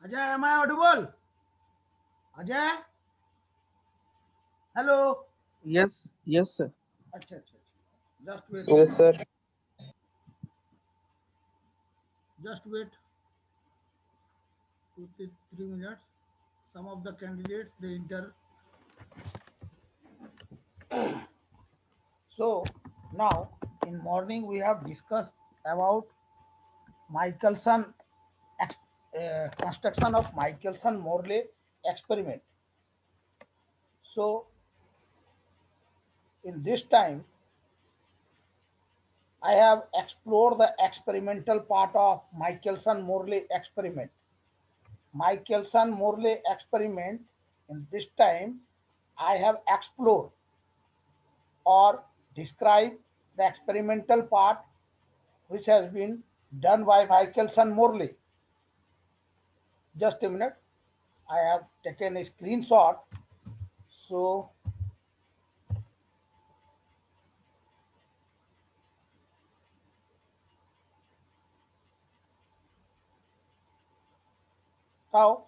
Ajay, am I audible? Ajay, hello. Yes, yes, sir. अच्छा अच्छा अच्छा just wait a Yes, minute. sir. Just wait 2 to 3 minutes. Some of the candidates they enter. So now in morning we have discussed about Michelson construction of Michelson Morley experiment. So in this time I have explored the experimental part of Michelson Morley experiment. Michelson Morley experiment. In this time I have explored or described the experimental part which has been done by Michelson Morley. Just a minute. I have taken a screenshot. So now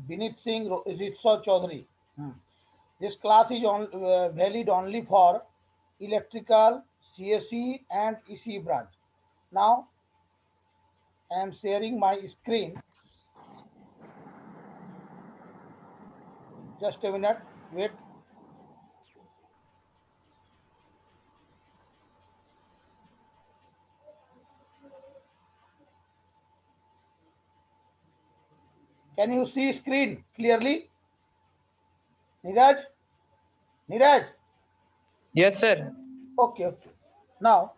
Binit Singh Ritso Chaudhary. Hmm. This class is valid only for electrical, CSE and EC branch. Now I am sharing my screen. Just a minute. Wait. Can you see screen clearly? Niraj? Niraj? Yes, sir. Okay, okay. Now,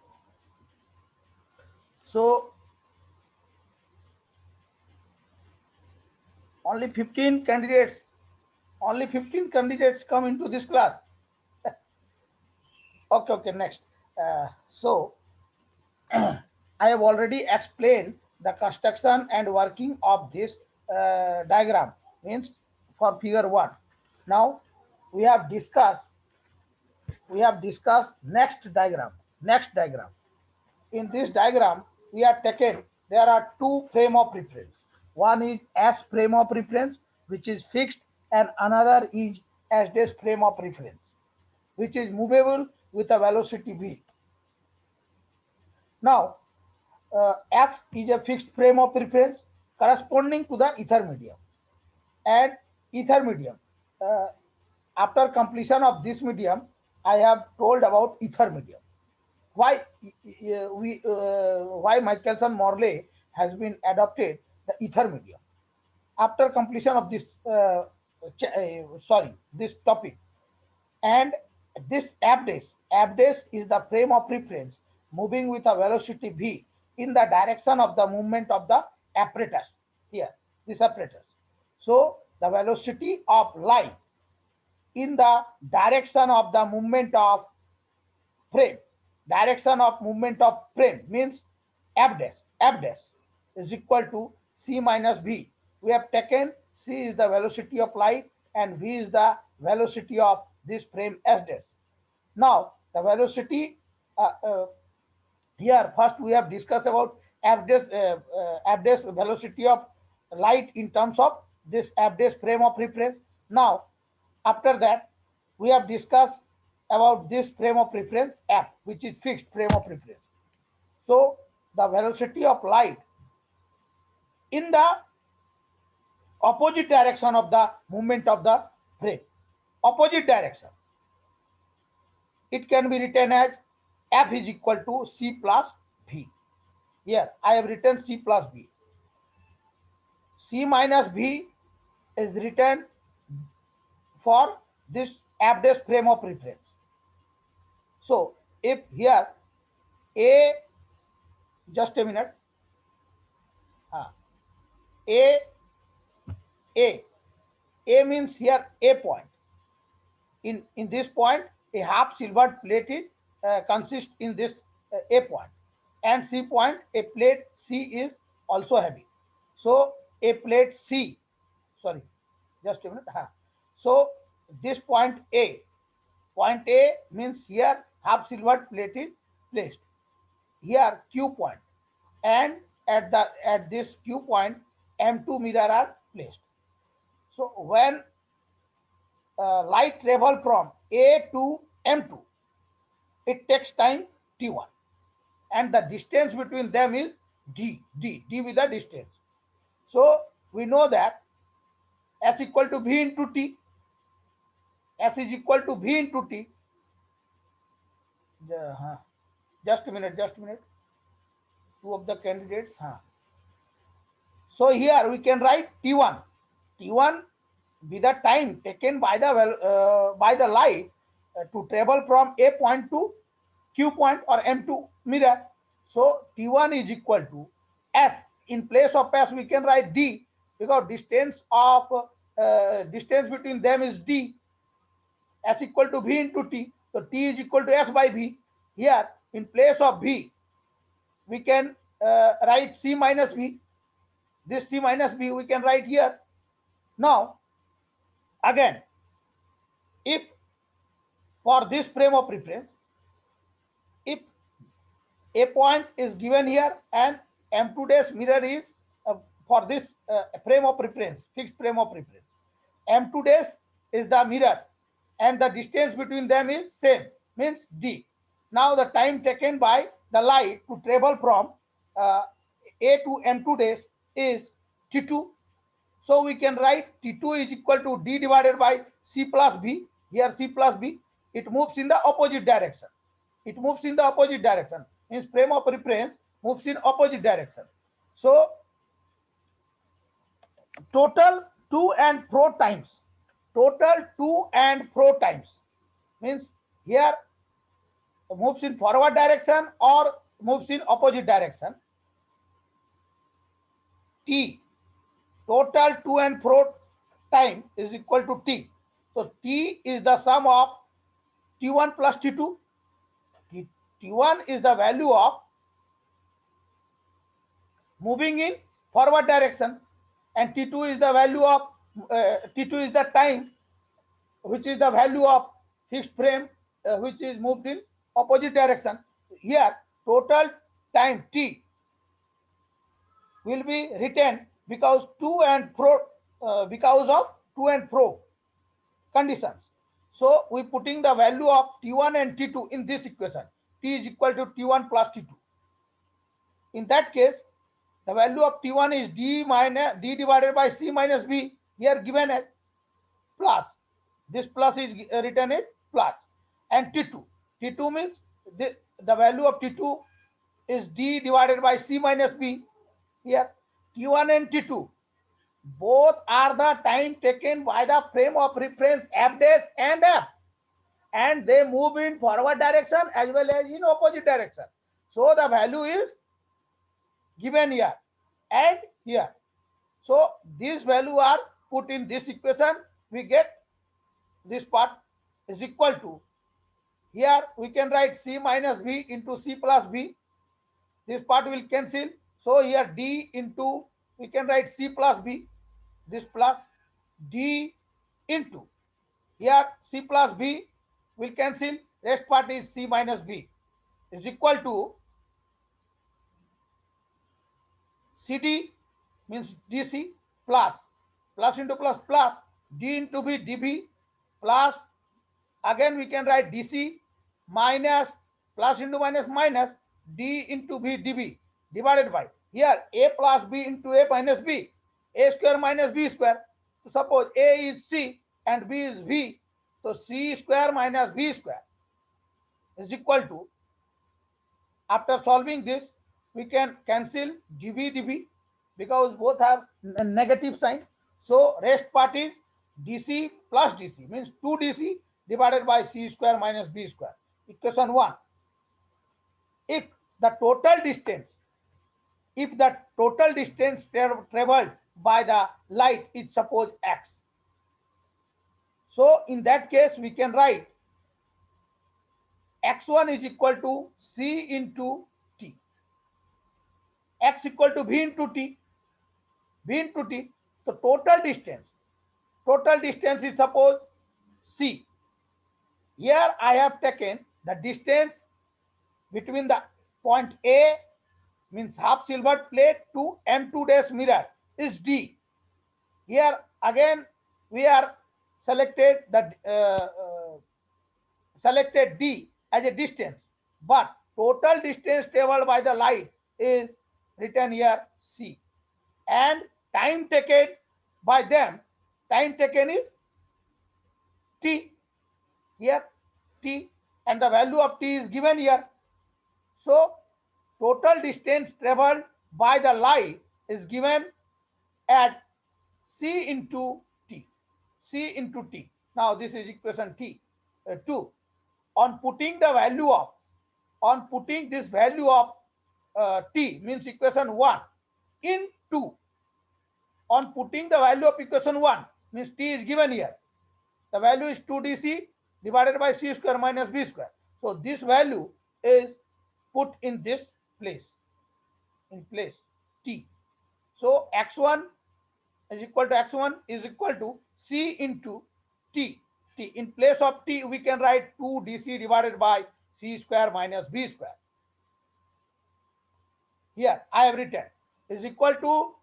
so only 15 candidates, only 15 candidates come into this class. Okay, okay, next. So, I have already explained the construction and working of this diagram, means for figure 1. Now, we have discussed, next diagram, In this diagram, we are taken, there are two frame of reference. One is S frame of reference, which is fixed, and another is S dash frame of reference, which is movable with a velocity v. Now, F is a fixed frame of reference corresponding to the ether medium. And ether medium, uh, after completion of this medium, I have told about ether medium. Why Michelson Morley has been adopted the ether medium after completion of this this topic. And this abdace is the frame of reference moving with a velocity v in the direction of the movement of the apparatus. Here, this apparatus. So the velocity of light in the direction of the movement of frame. Direction of movement of frame means f dash is equal to c minus v. We have taken c is the velocity of light and v is the velocity of this frame s dash. Now the velocity, uh, uh, here first we have discussed about f dash velocity of light in terms of this f dash frame of reference. Now after that we have discussed about this frame of reference f, which is fixed frame of reference. So the velocity of light in the opposite direction of the movement of the frame, opposite direction, it can be written as f is equal to c plus v. Here I have written c plus v. C minus v is written for this f dash frame of reference. So if here a, just a minute, uh, a a a means here a point. In this point, a half silver plate is, consists in this a point, and C point, a plate C is also heavy. So a plate C, sorry, just a minute. So this point A means here half silver plate is placed. Here Q point, and at this Q point M2 mirror are placed. So when light travel from A to M2, it takes time T1, and the distance between them is D with the distance. So we know that S equal to V into T. S is equal to V into T. Just a minute. Two of the candidates. So here we can write T1. T1 be the time taken by the light to travel from A point to Q point or M2 mirror. So T1 is equal to S. In place of S, we can write D, because distance between them is D. S equal to V into T. So T is equal to S by V. Here, in place of V, we can write C minus V. This C minus V we can write here. Now, again, if for this frame of reference, if a point is given here and M2 dash mirror is for this frame of reference, fixed frame of reference, M2 dash is the mirror and the distance between them is same, means D. Now the time taken by the light to travel from A to M2 dash is T2. So we can write T2 is equal to D divided by C plus B. Here C plus B, it moves in the opposite direction. It moves in the opposite direction. Means frame of reference moves in opposite direction. So total to and fro times. Total to and fro times means here moves in forward direction or moves in opposite direction. T, total to and fro time, is equal to T. So T is the sum of T1 plus T2. T1 is the value of moving in forward direction, and T2 is the value of T2 is the time, which is the value of fixed frame which is moved in opposite direction. Here total time T will be written because to and fro because of to and fro conditions. So we putting the value of T1 and T2 in this equation. T is equal to T1 plus T2. In that case, the value of T1 is D divided by C minus B, here given as plus. This plus is written as plus. And T2. T2 means the value of T2 is D divided by C minus B. Here T1 and T2 both are the time taken by the frame of reference F dash and F, and they move in forward direction as well as in opposite direction. So the value is given here and here. So these value are put in this equation. We get this part is equal to, here we can write C minus B into C plus B. This part will cancel. So here D into, we can write C plus B. This plus D into, here C plus B will cancel. Rest part is C minus B is equal to CD, means DC, plus into plus D into B dB, plus again we can write DC minus plus into minus D into B dB divided by, here A plus B into A minus B, A square minus B square. So suppose A is C and B is V, so C square minus V square is equal to, after solving this we can cancel dB because both have a negative sign. So rest part is DC plus DC, means 2DC divided by C square minus B square. Equation 1. If the total distance traveled by the light is suppose x, so in that case we can write x1 is equal to C into T, x equal to V into T. So total distance is suppose C. Here I have taken the distance between the point A, means half silver plate, to M2 dash mirror. is D. Here again we are selected selected D as a distance, but total distance traveled by the light is written here C, and time taken by them, time taken is T, here T, and the value of T is given here. So total distance traveled by the light is given as C into T. C into T. Now this is equation 2. On putting this value of T, means equation 1, into, on putting the value of equation 1, means T is given here. The value is 2dc divided by c square minus b square. So this value is put in this place, T. So x1 is equal to c into T. In place of T, we can write 2dc divided by c square minus b square. Here I have written is equal to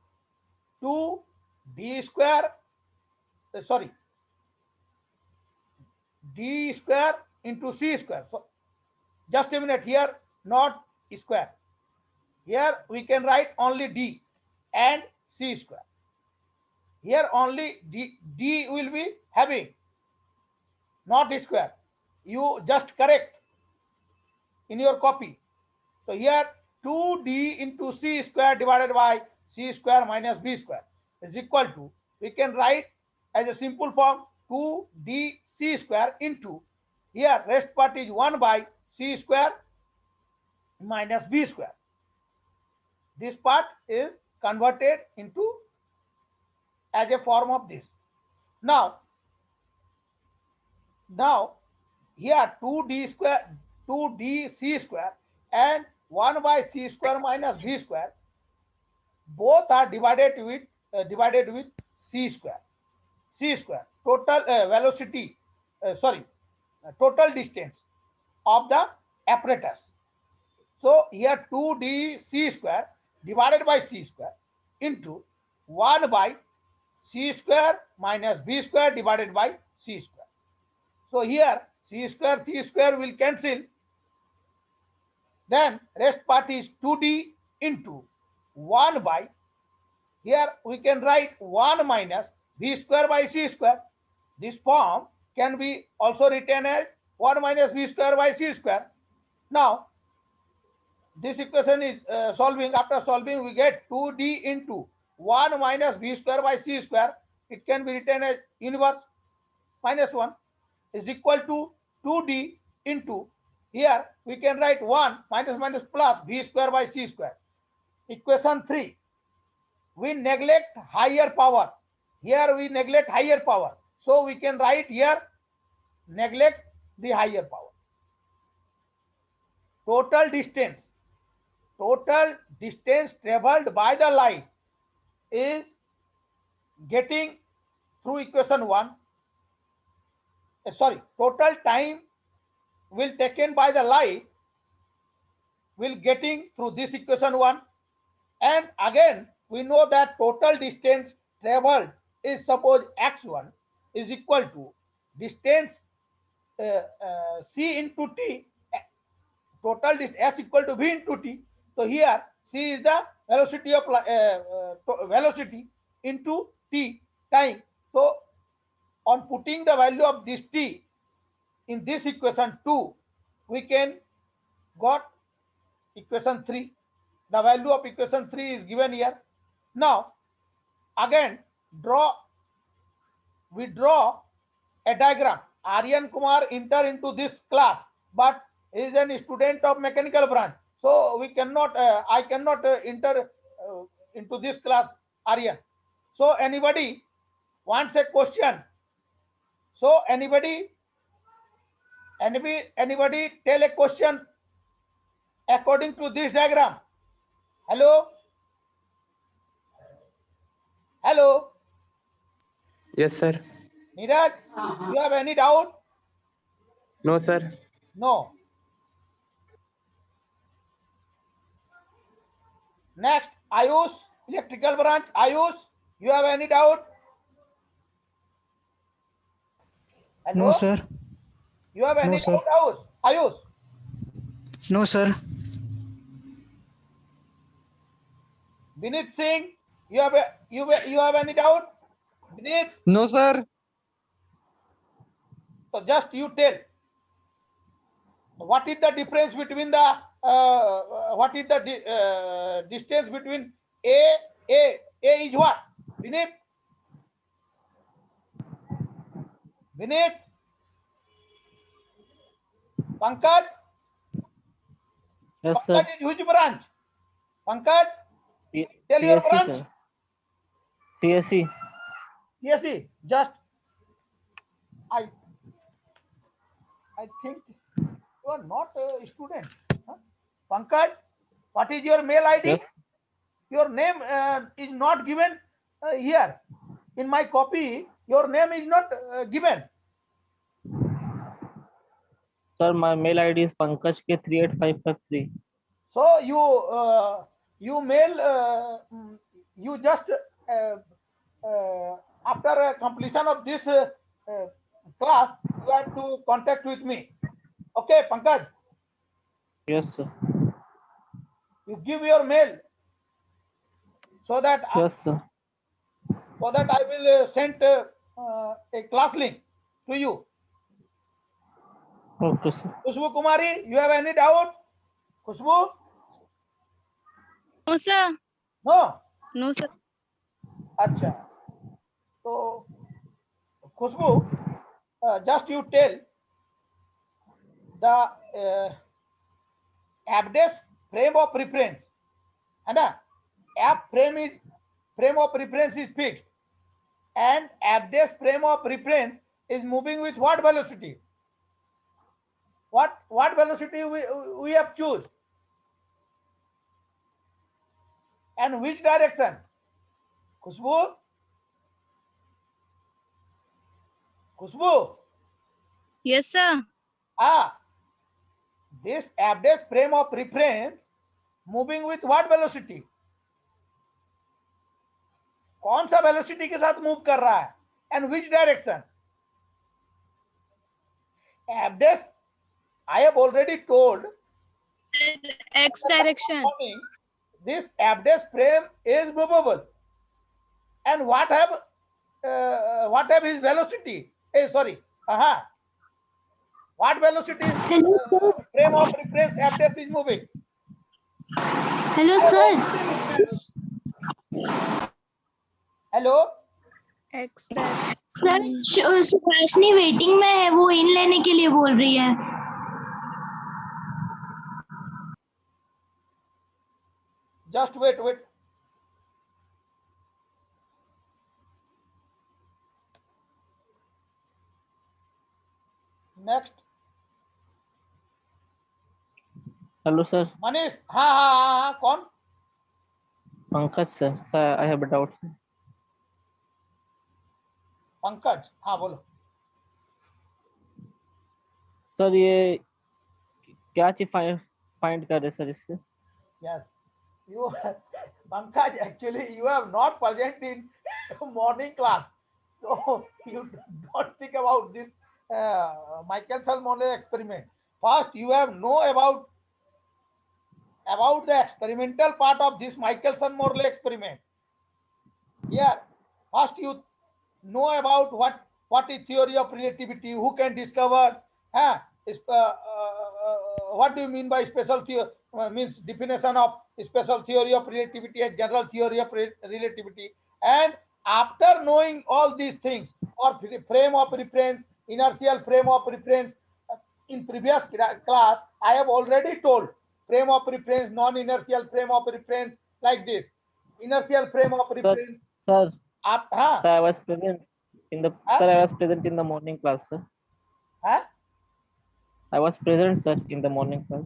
2d square, d square into c square. So just a minute, here not square. Here we can write only d and c square. Here only d will be having, not square. You just correct in your copy. So here 2d into c square divided by c square minus b square is equal to, we can write as a simple form, 2dc square into, here rest part is 1 by c square minus b square. This part is converted into as a form of this. Now here 2dc square and 1 by c square minus b square, both are divided with c square. Total velocity, total distance of the apparatus. So here 2dc square divided by c square into 1 by c square minus b square divided by c square. So here c square will cancel. Then rest part is 2d into 1 by, here we can write 1 minus b square by c square. This form can be also written as 1 minus b square by c square. Now this equation is solving. After solving, we get 2d into 1 minus b square by c square. It can be written as inverse minus 1 is equal to 2d into, here we can write 1 minus plus b square by c square. Equation 3. We neglect higher power. Here we neglect higher power. So we can write here neglect the higher power. Total distance traveled by the light is getting through equation 1. Total time will taken by the light will getting through this equation 1. And again we know that total distance traveled is, suppose x1 is equal to distance c into t, total distance s equal to v into t. So here c is the velocity of velocity into t, time. So on putting the value of this t in this equation 2, we can got equation 3. The value of equation 3 is given here. Now again we draw a diagram. Aryan Kumar enter into this class, but he is a student of mechanical branch. So we cannot, I cannot enter into this class, Aryan. So anybody wants a question? So anybody tell a question according to this diagram? Hello? Yes, sir. Neeraj, you have any doubt? No, sir. No. Next, Ayush. Electrical branch, Ayush, you have any doubt? Hello? No, sir. You have any No, sir. doubt, Ayush? Ayush? No, sir. Vineet Singh, you have any doubt? Vineet, No, sir. so just you tell. What is the difference between the what is the distance between A is what? Vineet? Vineet? Pankaj? Yes, sir. Pankaj is which branch? Pankaj, C- tell your CSE, branch. sir. CSE. Yes, just I think you are not a student. Huh? Pankaj, what is your mail ID? Yes. Your name is not given here. In my copy, your name is not given. Sir, my mail ID is Pankaj K38553. So you mail you just after completion of this class, you have to contact with me. Okay, Pankaj, Yes, sir. you give your mail so that Yes, sir. I will send a class link to you. Okay, sir. Khushbu Kumari, you have any doubt? Khushbu? No, sir. No? No, sir. Acha. So, Khushbu, just you tell the Abdes frame of reference. And app frame of reference is fixed. And Abdes frame of reference is moving with what velocity? What velocity we have choose? And which direction? Khushbu? Khushbu? Yes, sir. This Abdes frame of reference moving with what velocity? कौन सा velocity के साथ move कर रहा है? And which direction? Abdes, I have already told. X direction. This Abdes frame is movable. And what have his velocity? Sorry. What velocity frame of reference Abdes is moving? Hello sir Hello? X direction. Sir Subhashini waiting में है वो इन लेने के लिए बोल रही है Just wait. Next. Hello, sir. Manish. हाँ कौन? Pankaj, sir. Sir, I have a doubt. Sir. Pankaj, हाँ बोलो. सर ये क्या चीज फाइंड कर रहे सर इससे? Yes, you Pankaj, actually you have not present in morning class, so you don't think about this Michelson-Morley experiment. First, you have know about the experimental part of this Michelson-Morley experiment. Here, first you know about what is theory of relativity, who can discover, what do you mean by special theory, means definition of special theory of relativity and general theory of relativity. And after knowing all these things, or frame of reference, inertial frame of reference, in previous class, I have already told frame of reference, non-inertial frame of reference, like this. Inertial frame of reference. Sir, sir, I was present in the I was present in the morning class, sir. I was present, sir, in the morning class.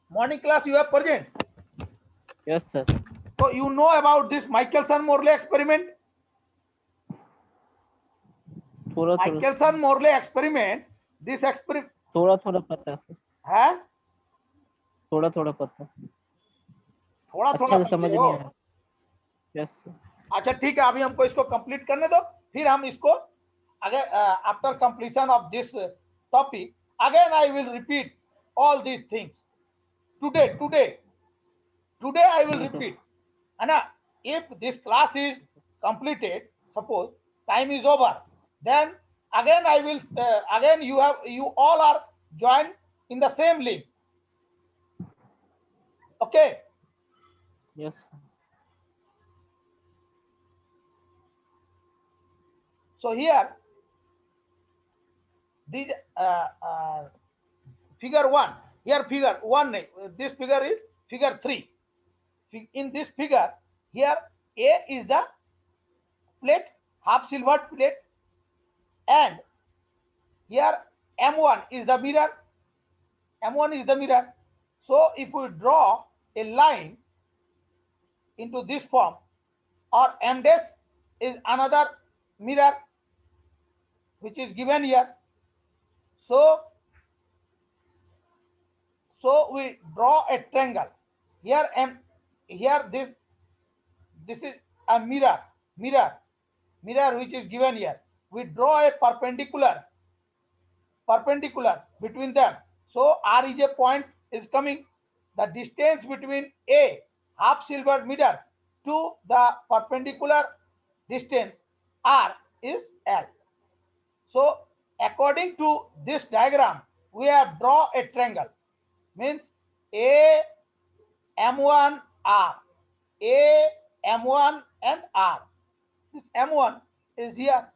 Morning class you are present? Yes, sir. So you know about this Michelson-Morley experiment? Michelson-Morley experiment, this experiment. थोड़ा पता है sir. हाँ? थोड़ा थोड़ा पता. अच्छा से समझ नहीं आया. Yes, sir. अच्छा ठीक है, अभी हमको इसको कंप्लीट करने दो, फिर हम इसको अगर after completion of this topic again I will repeat all these things today I will repeat. Anna, if this class is completed, suppose time is over, then again I will again you all are joined in the same link. Okay. Yes, sir. So here these figure 1, here figure 1, this figure is figure 3. In this figure, here A is the plate, half silver plate, and here M1 is the mirror. M1 is the mirror. So if we draw a line into this form, or M dash is another mirror which is given here. So we draw a triangle. Here this is a mirror which is given here. We draw a perpendicular between them. So R is a point is coming. The distance between A half silver mirror to the perpendicular distance R is L. So according to this diagram, we have draw a triangle. Means A, M1, R. A, M1 and R. This M1 is here.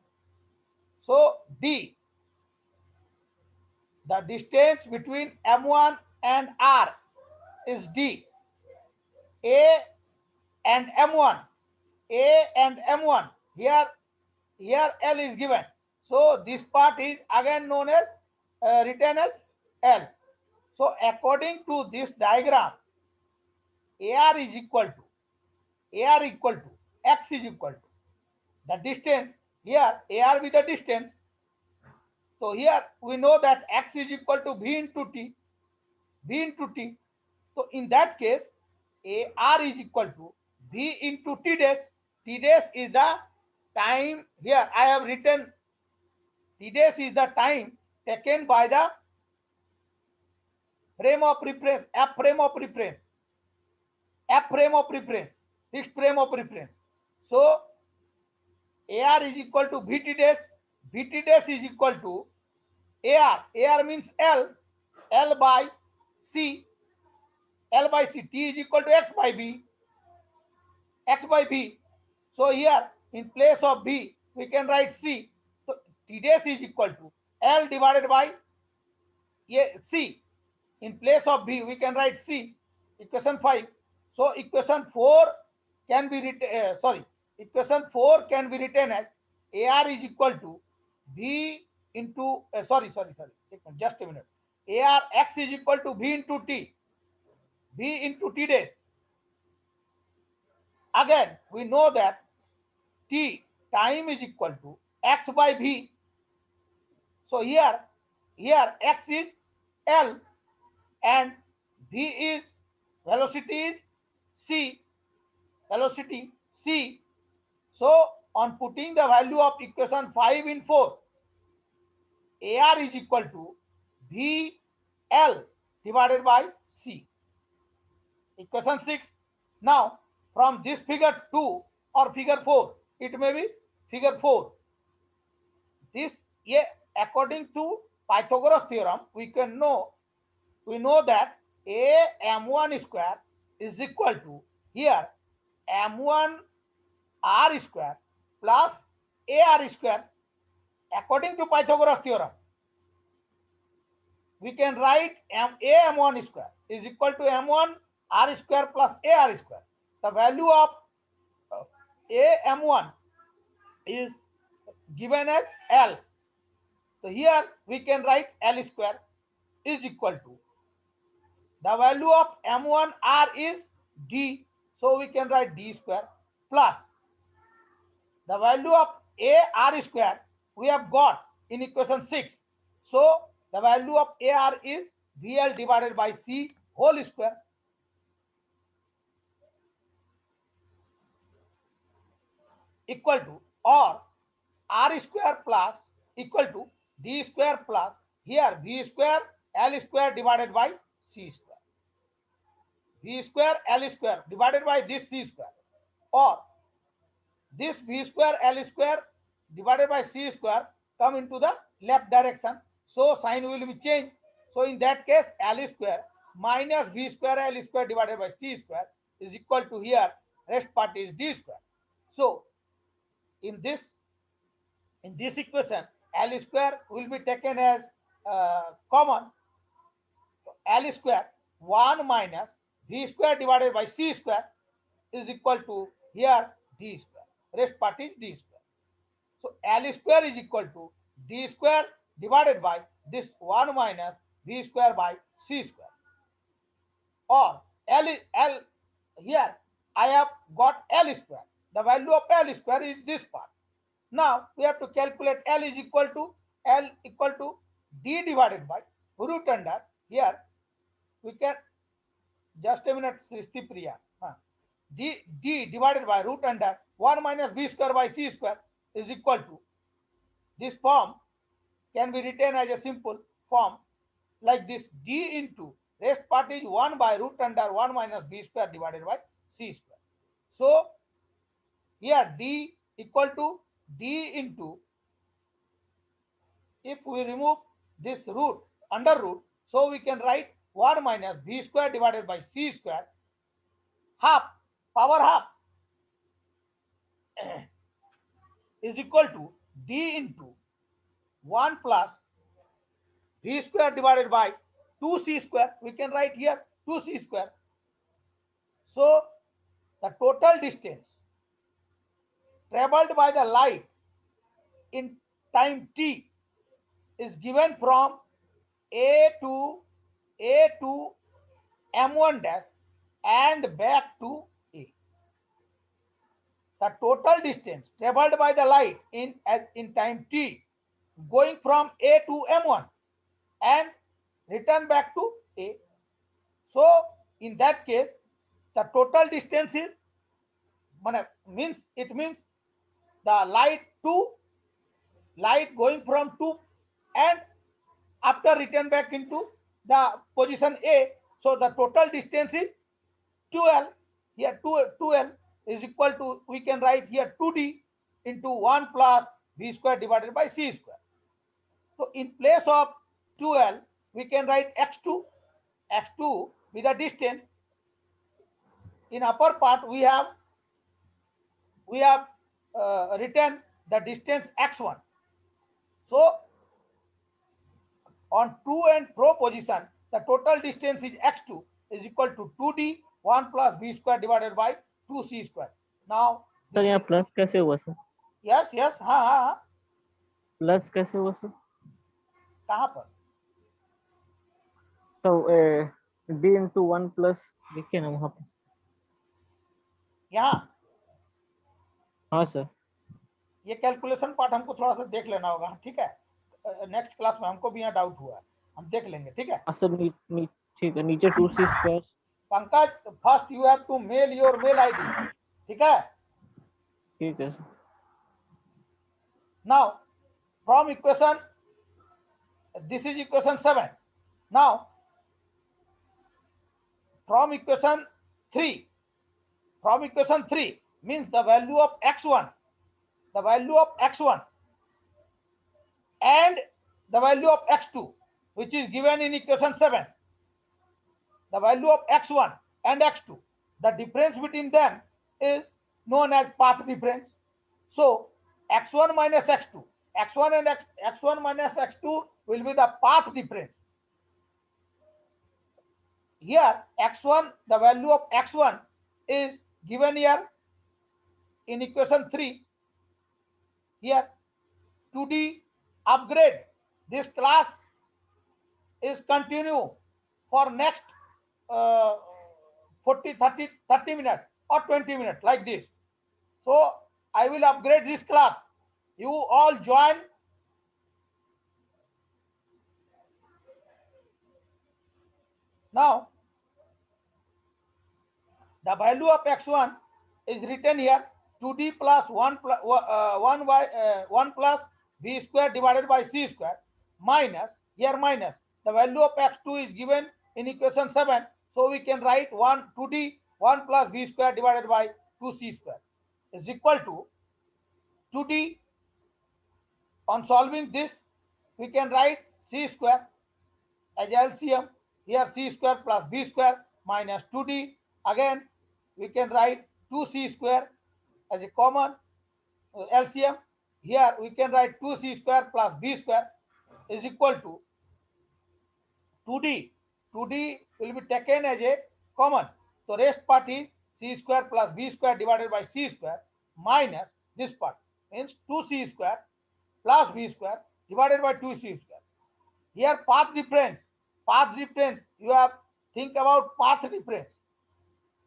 So D, the distance between M1 and R is D. A and M1. A and M1. Here L is given. So this part is again known as written as L. So according to this diagram, AR is equal to X is equal to the distance. Here AR with the distance. So here we know that X is equal to V into T. So in that case, AR is equal to V into T dash. T dash is the time. Here I have written T dash is the time taken by the frame of reference, F frame of reference, fixed frame of reference. So AR is equal to VT dash. VT dash is equal to AR. AR means L by C. T is equal to X by B. So here in place of B we can write C. So T dash is equal to L divided by C. In place of B we can write C. Equation 5. So equation 4 can be written. Equation 4 can be written as AR is equal to V into just a minute. AR X is equal to V into T dash. Again we know that T time is equal to X by V. So here X is L and V is velocity C. So on putting the value of equation 5 in 4, AR is equal to VL divided by C. Equation 6. Now from this figure 2 or figure 4, it may be figure 4. This according to Pythagoras theorem, we know that A M1 square is equal to here M1 R square plus AR square. According to Pythagoras theorem, we can write A M1 square is equal to M1 R square plus AR square. The value of A M1 is given as L. So here we can write L square is equal to the value of M1 R is D. So we can write D square plus the value of A R square we have got in equation 6. So the value of AR is VL divided by C whole square. equal to, or r square plus equal to d square plus here v square l square divided by c square. V square L square divided by this C square, or this V square L square divided by C square come into the left direction. So sign will be changed. So in that case, L square minus V square L square divided by C square is equal to here rest part is D square. So in this equation, L square will be taken as common. L square 1 minus V square divided by C square is equal to here D square. Rest part is D square. So L square is equal to D square divided by this 1 minus V square by C square. Or L here I have got L square. The value of L square is this part. Now we have to calculate L is equal to D divided by root under here. We can just a minute, Srishti Priya. D divided by root under 1 minus B square by C square is equal to, this form can be written as a simple form like this: D into rest part is 1 by root under 1 minus B square divided by C square. So here D equal to D into, if we remove this root, under root, so we can write 1 minus B square divided by C square half, power half is equal to D into 1 plus V square divided by 2C square. We can write here 2C square. So the total distance traveled by the light in time t is given from A to M1 dash and back to A. The total distance traveled by the light in time t going from A to M1 and return back to A. So in that case, the total distance is means the light going from 2 and after return back into the position A. So the total distance is 2L. Here 2L is equal to, we can write here 2D into 1 plus V square divided by C square. So in place of 2L, we can write X2 with the distance. In upper part, we have written the distance X1. So on to and fro position, the total distance is X2 is equal to 2D 1 plus B square divided by 2C square. Now sir यहाँ plus कैसे हुआ sir? yes हाँ plus कैसे हुआ sir? कहाँ पर? So D into 1 plus देखिए ना वहाँ पे. यहाँ हाँ सर. ये कैलकुलेशन पार्ट हमको थोड़ा सा देख लेना होगा, ठीक है? नेक्स्ट क्लास में हमको भी यहाँ डाउट हुआ है, हम देख लेंगे, ठीक है? सर ठीक है, नीचे 2C square. Pankaj, first you have to mail your mail ID, ठीक है? ठीक है sir. Now from equation, this is equation 7. Now from equation 3 means the value of x1 and the value of x2, which is given in equation 7. The value of x1 and x2, the difference between them is known as path difference. So x1 minus x2, x1 minus x2 will be the path difference. Here x1, the value of x1 is given here in equation 3. Here 2D upgrade. This class is continue for next 40, 30 minutes or 20 minutes like this. So I will upgrade this class. You all join. Now the value of x1 is written here 2d plus 1 plus 1 plus b square divided by c square minus, here minus, the value of x2 is given in equation 7, so we can write 2d 1 plus b square divided by 2c square is equal to 2d. On solving this, we can write c square as LCM. Here c square plus b square minus 2d. Again, we can write 2c square as a common LCM. Here we can write 2c square plus b square is equal to 2d. 2d will be taken as a common. So rest part is c square plus b square divided by c square minus this part, means 2c square plus b square divided by 2c square. Here path difference, you have think about path difference.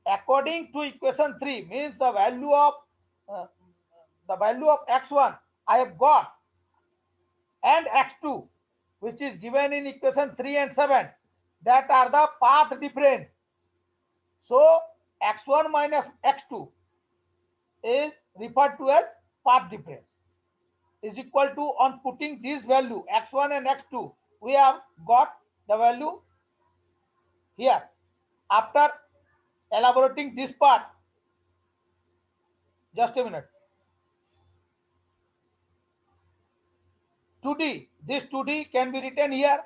According to equation 3, means the value of x1 I have got, and x2 which is given in equation 3 and 7, that are the path difference. So x1 minus x2 is referred to as path difference, is equal to, on putting this value x1 and x2, we have got the value here. After elaborating this part, just a minute, 2d, this 2d can be written here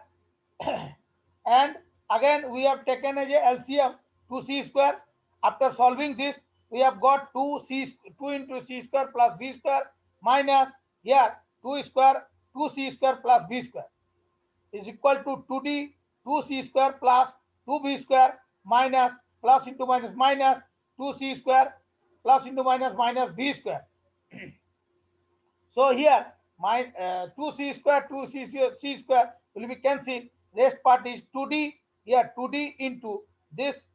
and again we have taken as a LCM 2c square. After solving this, we have got 2 into c square plus b square minus here 2c square plus b square is equal to 2d 2c square plus 2b square minus plus into minus 2c square plus into minus b square. So here my 2c square c square will be cancelled. Rest part is 2d, here 2d into this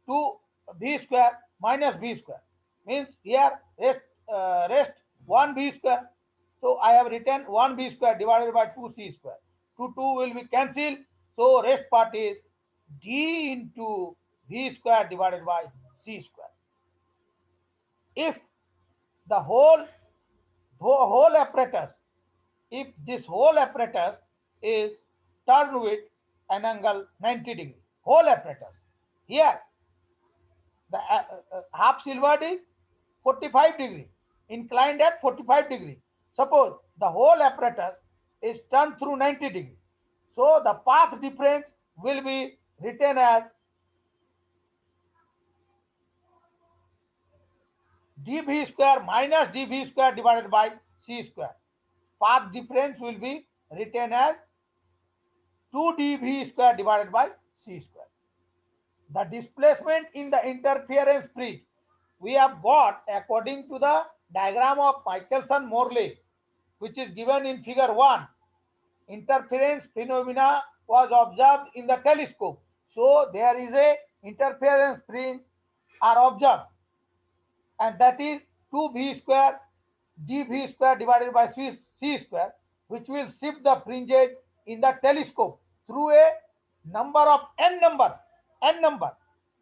2b square minus b square, means here rest 1b square. So I have written 1b square divided by 2c square. 2 will be cancelled. So rest part is d into b square divided by c square. If the whole apparatus, if this whole apparatus is turned with an angle 90 degree, whole apparatus, here the half silvered is 45 degree, inclined at 45 degree. Suppose the whole apparatus is turned through 90 degree, so the path difference will be written as dv square minus dv square divided by c square. Path difference will be written as 2dv square divided by c square. The displacement in the interference fringe we have got according to the diagram of Michelson-Morley, which is given in figure 1. Interference phenomena was observed in the telescope, so there is a interference fringe are observed, and that is 2v square dv square divided by c square, which will shift the fringes in the telescope through a number of n number.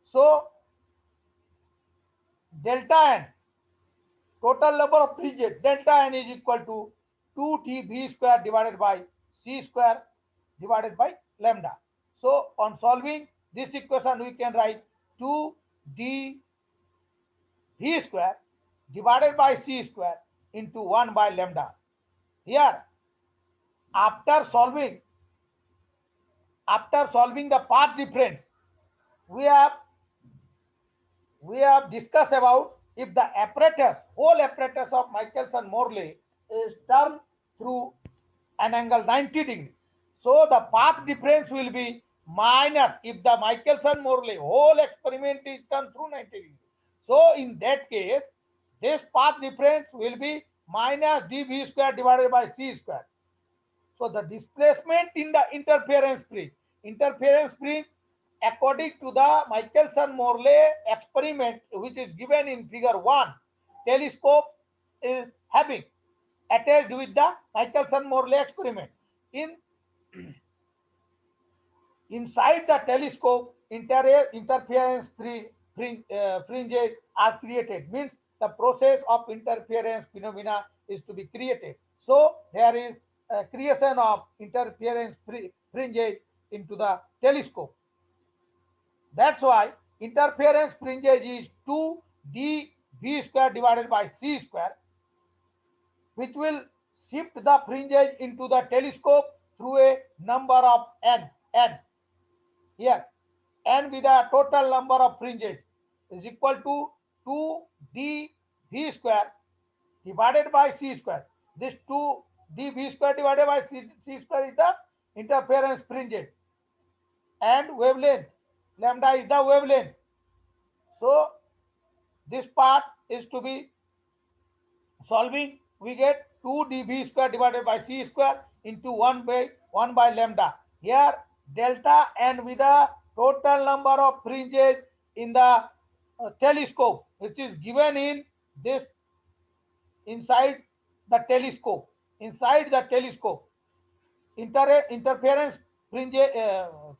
So delta n, total number of fringes, delta n is equal to 2dv square divided by c square divided by lambda. So on solving this equation, we can write 2d v square divided by c square into 1 by lambda. Here, after solving the path difference, we have discussed about if the apparatus, whole apparatus of Michelson-Morley is turned through an angle 90 degree. So the path difference will be minus if the Michelson-Morley whole experiment is turned through 90 degree. So in that case, this path difference will be minus dv square divided by c square. So the displacement in the interference fringe according to the Michelson-Morley experiment, which is given in figure 1, telescope is having attached with the Michelson-Morley experiment. Inside the telescope, interference fringes are created, means the process of interference phenomena is to be created. So there is a creation of interference fringes into the telescope. That's why interference fringes is 2dV square divided by c square, which will shift the fringes into the telescope through a number of n. Here, n with the total number of fringes is equal to 2dV square divided by c square. This 2dV square divided by c square is the interference fringes, and wavelength lambda is the wavelength. So this part is to be solving. We get 2dV square divided by c square into 1 by lambda. Here delta n with the total number of fringes in the telescope, which is given in this inside the telescope. Inside the telescope, interference fringe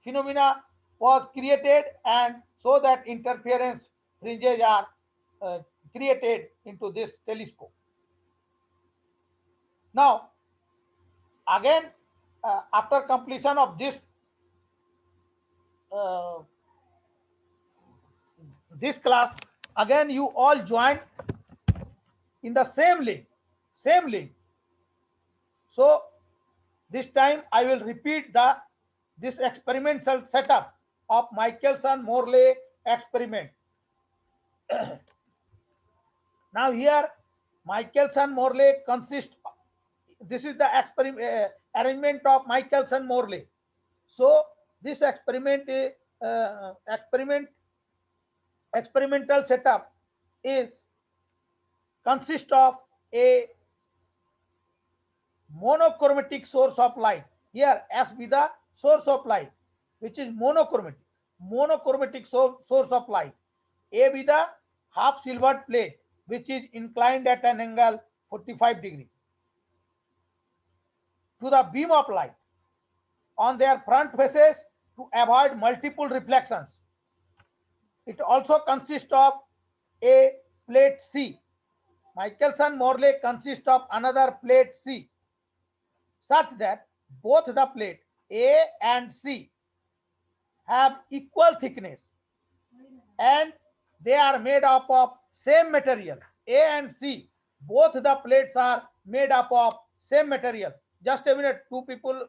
phenomena was created, and so that interference fringes are created into this telescope. Now, again, after completion of this this class, again you all join in the same link. So this time I will repeat this experimental setup of Michelson-Morley experiment. Now here Michelson-Morley consists. This is the arrangement of Michelson-Morley. So this experimental setup consists of a monochromatic source of light. Here S be the source of light, which is monochromatic source of light. A be the half silvered plate, which is inclined at an angle 45 degrees to the beam of light on their front faces to avoid multiple reflections. It also consists of a plate C. Michelson-Morley consists of another plate C, such that both the plate A and C have equal thickness, and they are made up of same material. A and C, both the plates are made up of same material. Just a minute, two people.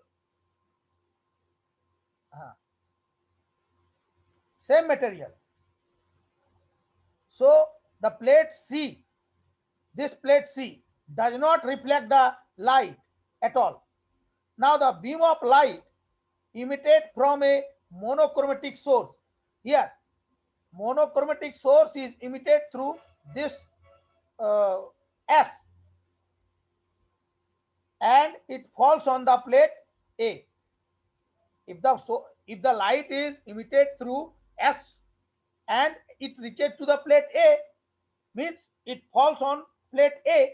Same material. So the plate C, this plate C does not reflect the light at all. Now the beam of light emitted from a monochromatic source. Here monochromatic source is emitted through this S, and it falls on the plate A. If the light is emitted through S and it reaches to the plate A, means it falls on plate A,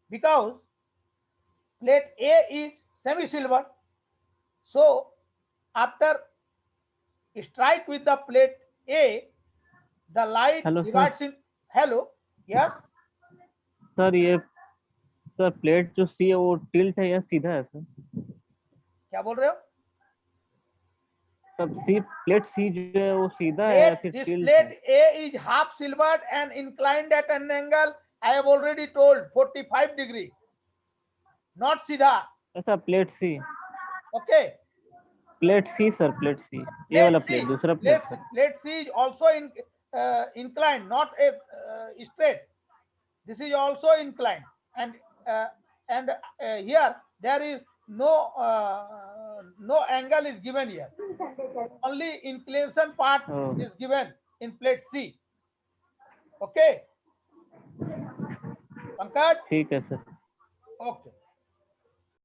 because plate A is semi-silver. So after strike with the plate A, the light divides in. Hello, yes sir, ये sir plate जो सी है वो tilt है या सीधा है sir? क्या बोल रहे हो? सब सी प्लेट सी जो है वो सीधा है या फिर this टिल्ट plate है? A is half silvered and inclined at an angle, I have already told, 45 degree, not सीधा. ऐसा प्लेट सी. Okay, प्लेट सी सर, प्लेट सी, ये वाला प्लेट, दूसरा plate sir. plate C is also inclined, not a straight. This is also inclined, and here there is no angle is given here. Only inclination part is given in plate C. Okay, Pankaj? ठीक है sir. Okay.